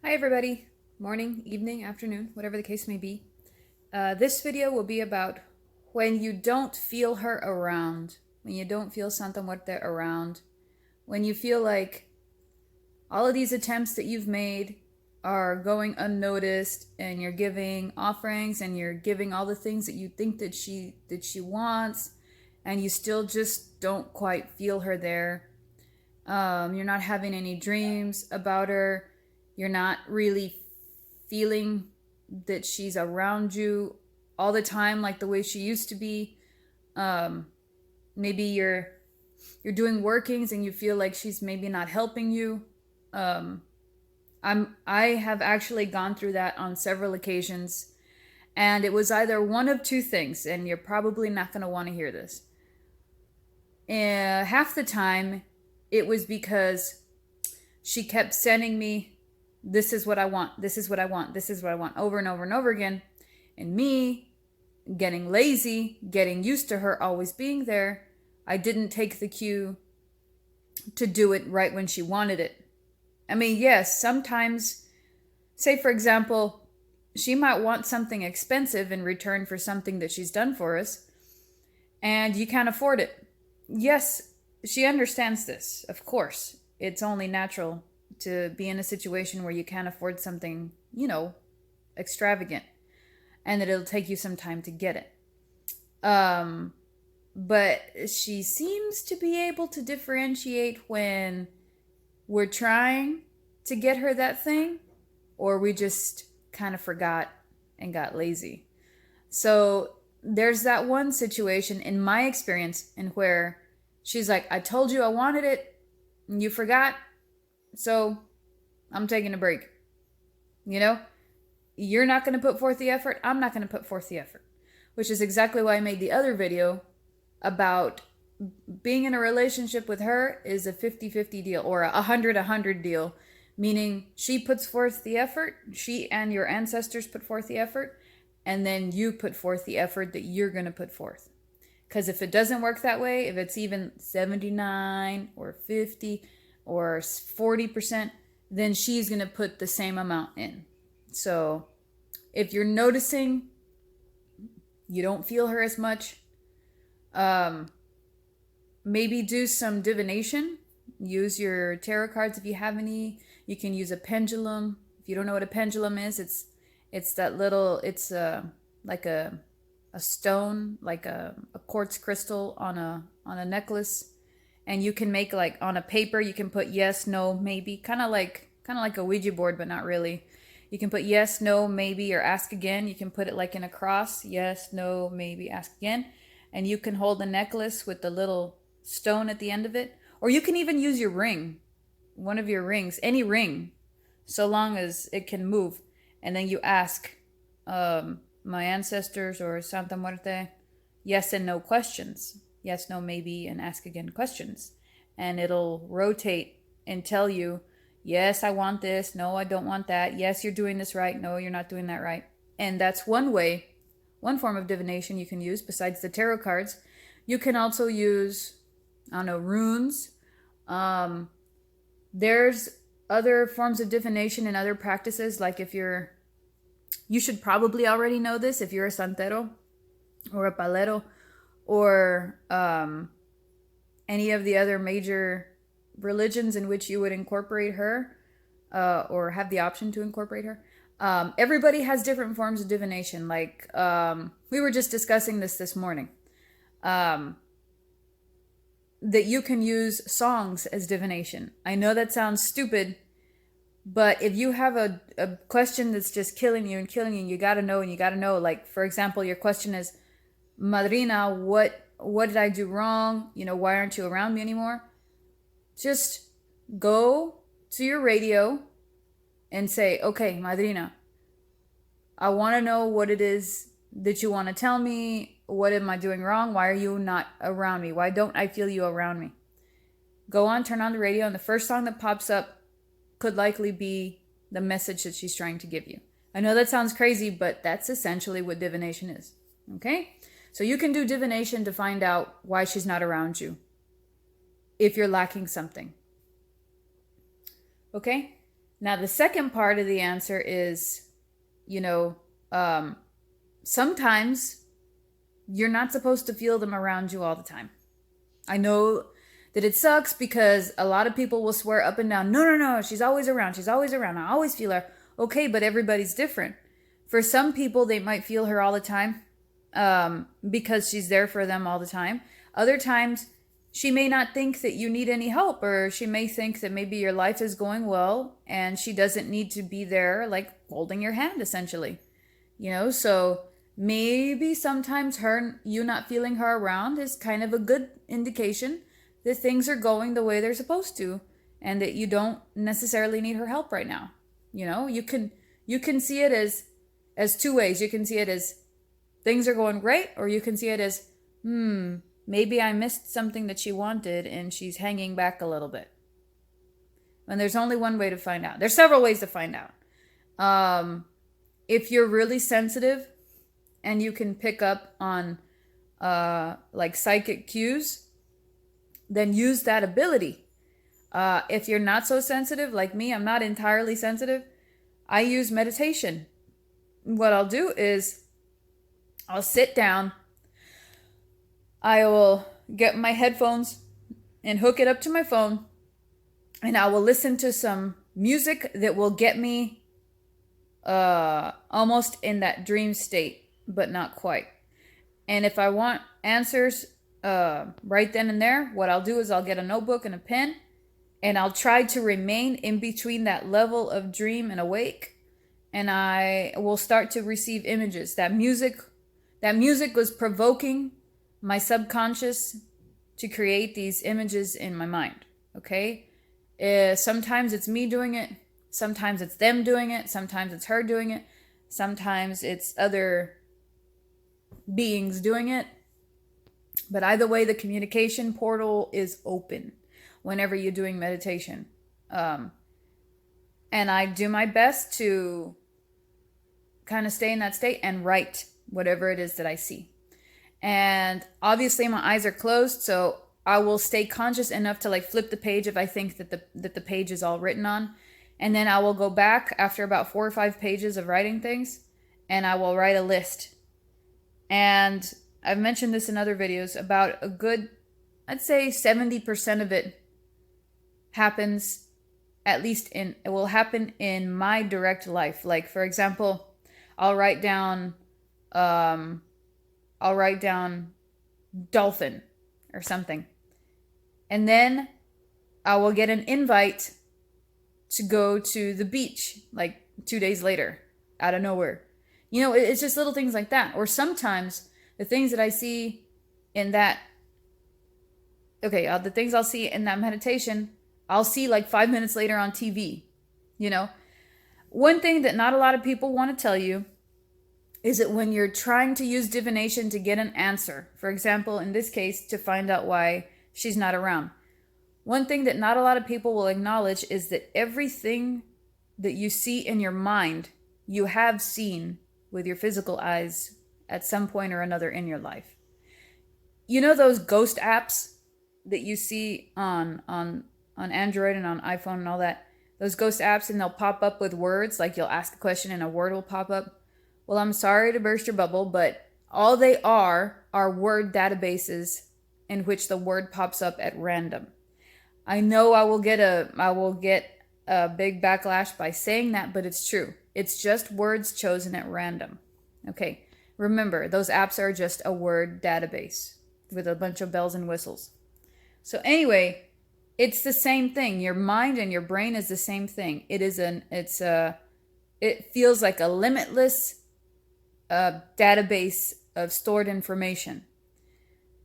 Hi everybody, morning, evening, afternoon, whatever the case may be. This video will be about when you don't feel her around, when you don't feel Santa Muerte around, when you feel like all of these attempts that you've made are going unnoticed and you're giving offerings and you're giving all the things that you think that she wants and you still just don't quite feel her there. You're not having any dreams about her. You're not really feeling that she's around you all the time like the way she used to be. Maybe you're doing workings and you feel like she's maybe not helping you. I have actually gone through that on several occasions, and it was either one of two things, and you're probably not going to want to hear this. Half the time, it was because she kept sending me, this is what I want, this is what I want, this is what I want, over and over and over again. And me, getting lazy, getting used to her always being there, I didn't take the cue to do it right when she wanted it. I mean, yes, sometimes, say for example, she might want something expensive in return for something that she's done for us, and you can't afford it. Yes, she understands this, of course. It's only natural to be in a situation where you can't afford something, extravagant, and that it'll take you some time to get it. But she seems to be able to differentiate when we're trying to get her that thing, or we just kind of forgot and got lazy. So there's that one situation in my experience in where she's like, I told you I wanted it, and you forgot, so I'm taking a break. You're not going to put forth the effort, I'm not going to put forth the effort. Which is exactly why I made the other video about being in a relationship with her is a 50-50 deal, or a 100-100 deal, meaning she puts forth the effort, she and your ancestors put forth the effort, and then you put forth the effort that you're going to put forth. Because if it doesn't work that way, if it's even 79 or 50 or 40%, then she's going to put the same amount in. So if you're noticing you don't feel her as much, maybe do some divination. Use your tarot cards if you have any. You can use a pendulum. If you don't know what a pendulum is, it's that little, it's like a stone, like a quartz crystal on a necklace, and you can make, like, on a paper you can put yes, no, maybe, kind of like a Ouija board, but not really. You can put yes, no, maybe, or ask again. You can put it like in a cross, yes, no, maybe, ask again. And you can hold the necklace with the little stone at the end of it. Or you can even use your ring, one of your rings, any ring, so long as it can move. And then you ask my ancestors or Santa Muerte yes and no questions. Yes, no, maybe, and ask again questions. And it'll rotate and tell you, yes, I want this. No, I don't want that. Yes, you're doing this right. No, you're not doing that right. And that's one way, one form of divination you can use besides the tarot cards. You can also use, runes. There's other forms of divination and other practices. Like you should probably already know this if you're a santero or a palero or any of the other major religions in which you would incorporate her or have the option to incorporate her. Everybody has different forms of divination. Like we were just discussing this morning. That you can use songs as divination. I know that sounds stupid, but if you have a question that's just killing you, you gotta know, and you gotta know. Like, for example, your question is, Madrina, what did I do wrong? Why aren't you around me anymore? Just go to your radio and say, okay, Madrina, I want to know what it is that you want to tell me. What am I doing wrong? Why are you not around me? Why don't I feel you around me? Go on, turn on the radio, and the first song that pops up could likely be the message that she's trying to give you. I know that sounds crazy, but that's essentially what divination is. Okay? So you can do divination to find out why she's not around you if you're lacking something. Okay? Now, the second part of the answer is, you know, um, sometimes you're not supposed to feel them around you all the time. I know that it sucks because a lot of people will swear up and down, no, no, no, she's always around. She's always around. I always feel her. Okay, but everybody's different. For some people, they might feel her all the time because she's there for them all the time. Other times, she may not think that you need any help, or she may think that maybe your life is going well and she doesn't need to be there, like holding your hand, essentially. So maybe sometimes you not feeling her around is kind of a good indication that things are going the way they're supposed to, and that you don't necessarily need her help right now. You can see it as two ways. You can see it as things are going great, or you can see it as, maybe I missed something that she wanted and she's hanging back a little bit. And there's only one way to find out. There's several ways to find out. If you're really sensitive and you can pick up on like psychic cues, then use that ability. If you're not so sensitive, like me, I'm not entirely sensitive, I use meditation. What I'll do is I'll sit down, I will get my headphones and hook it up to my phone, and I will listen to some music that will get me almost in that dream state, but not quite. And if I want answers right then and there, what I'll do is I'll get a notebook and a pen, and I'll try to remain in between that level of dream and awake, and I will start to receive images. That music was provoking my subconscious to create these images in my mind. Okay? Sometimes it's me doing it. Sometimes it's them doing it. Sometimes it's her doing it. Sometimes it's other beings doing it. But either way, the communication portal is open whenever you're doing meditation. And I do my best to kind of stay in that state and write whatever it is that I see. And obviously my eyes are closed, so I will stay conscious enough to like flip the page if I think that the page is all written on. And then I will go back after about 4 or 5 pages of writing things, and I will write a list. And I've mentioned this in other videos, about a good, I'd say 70% of it happens, it will happen in my direct life. Like, for example, I'll write down dolphin or something. And then I will get an invite to go to the beach like 2 days later out of nowhere. It's just little things like that. Or sometimes the things that I see in that, the things I'll see in that meditation, I'll see like 5 minutes later on TV. One thing that not a lot of people want to tell you is that when you're trying to use divination to get an answer, for example, in this case, to find out why she's not around, one thing that not a lot of people will acknowledge is that everything that you see in your mind, you have seen with your physical eyes at some point or another in your life. Those ghost apps that you see on Android and on iPhone and all that, those ghost apps, and they'll pop up with words, like you'll ask a question and a word will pop up. Well, I'm sorry to burst your bubble, but all they are word databases in which the word pops up at random. I know I will get a big backlash by saying that, but it's true. It's just words chosen at random. Okay, remember, those apps are just a word database with a bunch of bells and whistles. So anyway, it's the same thing. Your mind and your brain is the same thing. It feels like a limitless database of stored information.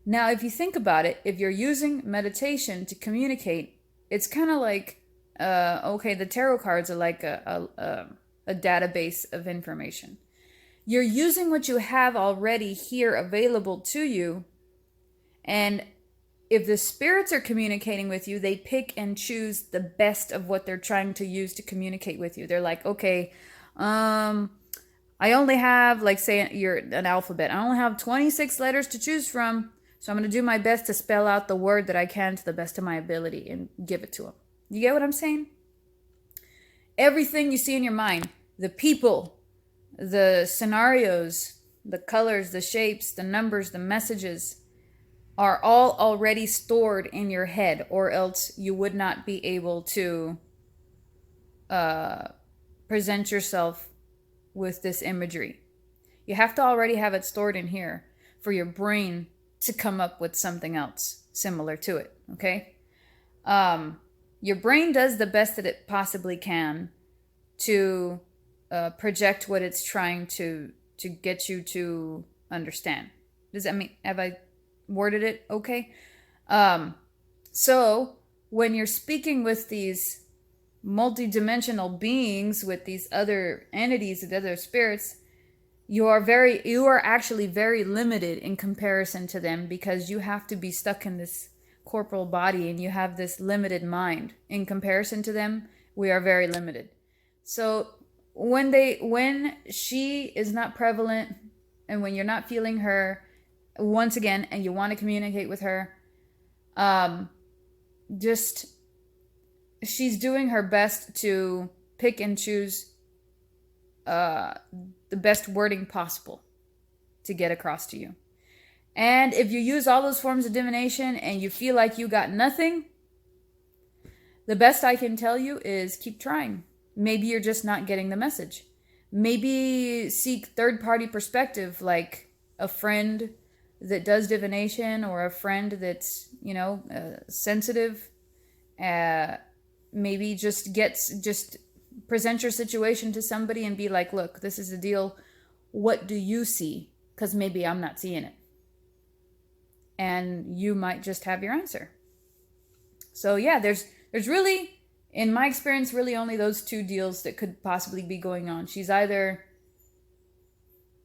Now, if you think about it, if you're using meditation to communicate, it's kind of like, the tarot cards are like a database of information. You're using what you have already here available to you, and if the spirits are communicating with you, they pick and choose the best of what they're trying to use to communicate with you. They're like, okay, I only have, like, say you're an alphabet, I only have 26 letters to choose from, so I'm going to do my best to spell out the word that I can to the best of my ability and give it to them. You get what I'm saying? Everything you see in your mind, the people, the scenarios, the colors, the shapes, the numbers, the messages, are all already stored in your head, or else you would not be able to present yourself with this imagery. You have to already have it stored in here for your brain to come up with something else similar to it, okay? Your brain does the best that it possibly can to project what it's trying to get you to understand. Does that mean, have I worded it okay? So when you're speaking with these multidimensional beings, with these other entities and other spirits, you are actually very limited in comparison to them, because you have to be stuck in this corporal body and you have this limited mind. In comparison to them, we are very limited. So when she is not prevalent, and when you're not feeling her once again, and you want to communicate with her, just, she's doing her best to pick and choose the best wording possible to get across to you. And if you use all those forms of divination and you feel like you got nothing, the best I can tell you is keep trying. Maybe you're just not getting the message. Maybe seek third-party perspective, like a friend that does divination, or a friend that's, sensitive. Maybe just present your situation to somebody and be like, look, this is the deal. What do you see? Because maybe I'm not seeing it. And you might just have your answer. So yeah, there's really, in my experience, really only those two deals that could possibly be going on. She's either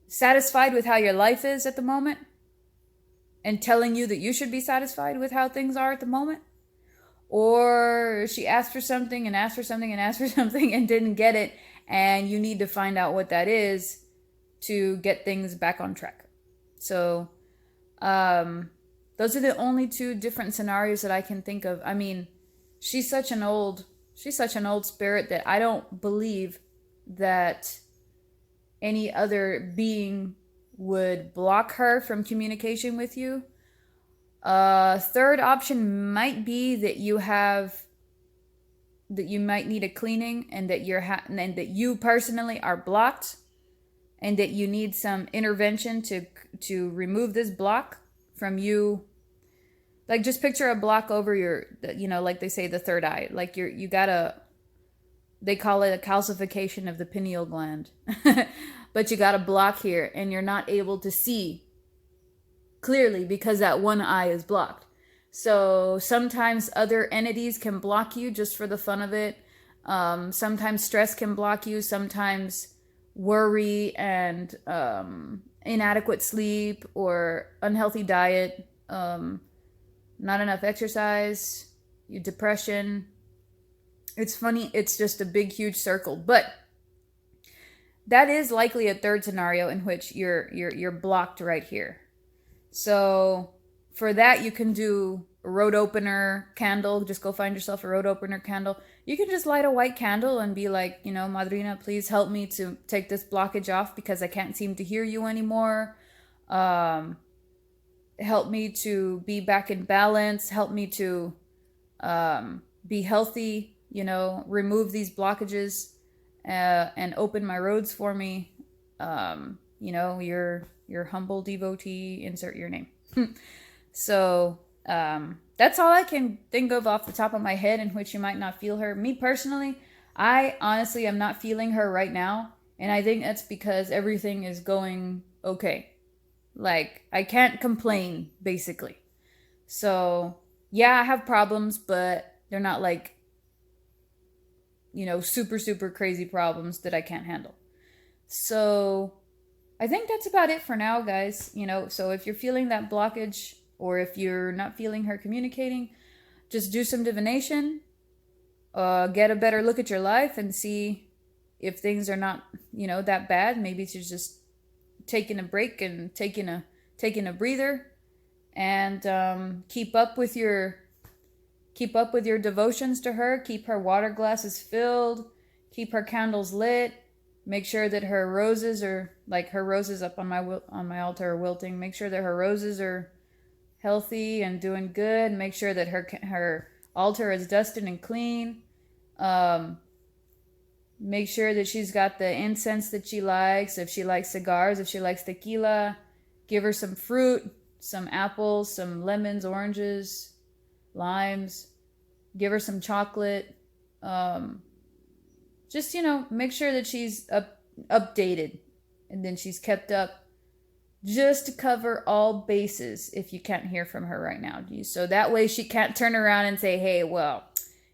satisfied with how your life is at the moment and telling you that you should be satisfied with how things are at the moment, or she asked for something and asked for something and asked for something and didn't get it, and you need to find out what that is to get things back on track. So those are the only two different scenarios that I can think of. I mean, she's such an old spirit that I don't believe that any other being would block her from communication with you. Third option might be that you might need a cleaning, and that and that you personally are blocked, and that you need some intervention to remove this block from you. Like, just picture a block over your, like they say, the third eye. Like they call it a calcification of the pineal gland. But you got a block here, and you're not able to see clearly because that one eye is blocked. So sometimes other entities can block you just for the fun of it. Sometimes stress can block you. Sometimes worry and inadequate sleep, or unhealthy diet, not enough exercise, depression. It's funny, it's just a big, huge circle. But that is likely a third scenario in which you're blocked right here. So for that, you can do a road opener candle. Just go find yourself a road opener candle. You can just light a white candle and be like, Madrina, please help me to take this blockage off, because I can't seem to hear you anymore. Help me to be back in balance. Help me to be healthy, remove these blockages and open my roads for me. Your humble devotee, insert your name. So that's all I can think of off the top of my head in which you might not feel her. Me personally, I honestly am not feeling her right now. And I think that's because everything is going okay. Like, I can't complain, basically. So, yeah, I have problems, but they're not like, super, super crazy problems that I can't handle. So, I think that's about it for now, guys. So if you're feeling that blockage, or if you're not feeling her communicating, just do some divination. Get a better look at your life and see if things are not, that bad. Maybe it's just taking a break and taking a breather, and keep up with your devotions to her. Keep her water glasses filled. keep her candles lit. Make sure that her roses are, like her roses up on my altar are wilting. Make sure that her roses are healthy and doing good. Make sure that her altar is dusted and clean. Make sure that she's got the incense that she likes. If she likes cigars, if she likes tequila, give her some fruit, some apples, some lemons, oranges, limes. Give her some chocolate. Just, make sure that she's updated and then she's kept up, just to cover all bases if you can't hear from her right now. So that way she can't turn around and say, hey, well,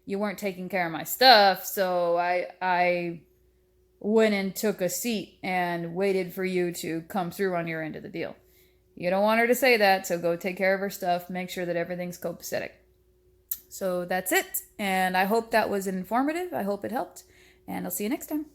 you weren't taking care of my stuff, so I went and took a seat and waited for you to come through on your end of the deal. You don't want her to say that, so go take care of her stuff. Make sure that everything's copacetic. So that's it, and I hope that was informative. I hope it helped, and I'll see you next time.